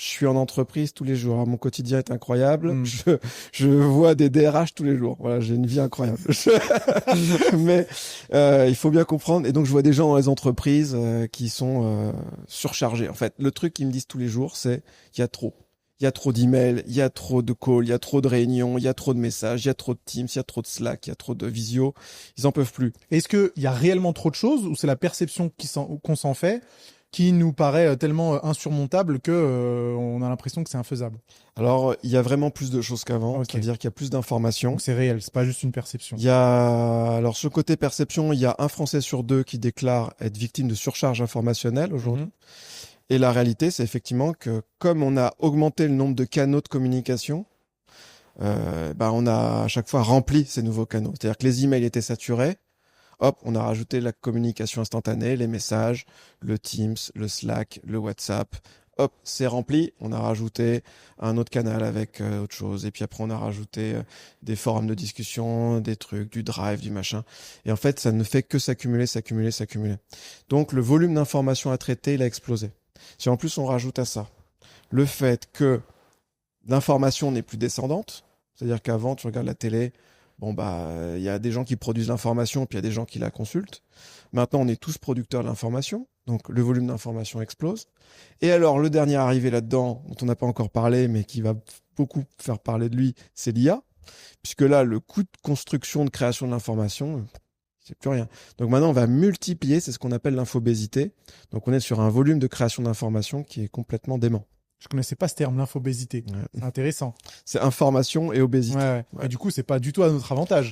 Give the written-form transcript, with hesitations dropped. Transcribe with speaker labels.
Speaker 1: Je suis en entreprise tous les jours. Alors, mon quotidien est incroyable.
Speaker 2: Mm.
Speaker 1: Je vois des DRH tous les jours. Voilà, j'ai une vie incroyable. Mais il faut bien comprendre. Et donc, je vois des gens dans les entreprises qui sont surchargés. En fait, le truc qu'ils me disent tous les jours, c'est il y a trop. Il y a trop d'emails, il y a trop de calls, il y a trop de réunions, il y a trop de messages, il y a trop de Teams, il y a trop de Slack, il y a trop de visio. Ils en peuvent plus.
Speaker 2: Est-ce qu'il y a réellement trop de choses ou c'est la perception qu'on s'en fait qui nous paraît tellement insurmontable que on a l'impression que c'est infaisable?
Speaker 1: Alors, il y a vraiment plus de choses qu'avant.
Speaker 2: Ok.
Speaker 1: C'est-à-dire qu'il y a plus d'informations.
Speaker 2: Donc c'est réel, c'est pas juste une perception.
Speaker 1: Il y a, alors, ce côté perception, il y a un Français sur deux qui déclare être victime de surcharge informationnelle aujourd'hui.
Speaker 2: Mhm.
Speaker 1: Et la réalité, c'est effectivement que comme on a augmenté le nombre de canaux de communication, on a à chaque fois rempli ces nouveaux canaux. C'est-à-dire que les emails étaient saturés. Hop, on a rajouté la communication instantanée, les messages, le Teams, le Slack, le WhatsApp. Hop, c'est rempli. On a rajouté un autre canal avec autre chose. Et puis après, on a rajouté des forums de discussion, des trucs, du Drive, du machin. Et en fait, ça ne fait que s'accumuler, s'accumuler, s'accumuler. Donc, le volume d'informations à traiter, il a explosé. Si en plus on rajoute à ça le fait que l'information n'est plus descendante, c'est-à-dire qu'avant, tu regardes la télé, il y a des gens qui produisent l'information, puis il y a des gens qui la consultent. Maintenant, on est tous producteurs de l'information, donc le volume d'information explose. Et alors, le dernier arrivé là-dedans, dont on n'a pas encore parlé, mais qui va beaucoup faire parler de lui, c'est l'IA, puisque là, le coût de construction, de création de l'information, c'est plus rien. Donc maintenant, on va multiplier, c'est ce qu'on appelle l'infobésité. Donc on est sur un volume de création d'informations qui est complètement dément.
Speaker 2: Je connaissais pas ce terme, l'infobésité.
Speaker 1: Ouais.
Speaker 2: C'est intéressant.
Speaker 1: C'est information et obésité.
Speaker 2: Ouais.
Speaker 1: Ouais.
Speaker 2: Et du coup, c'est pas du tout à notre avantage.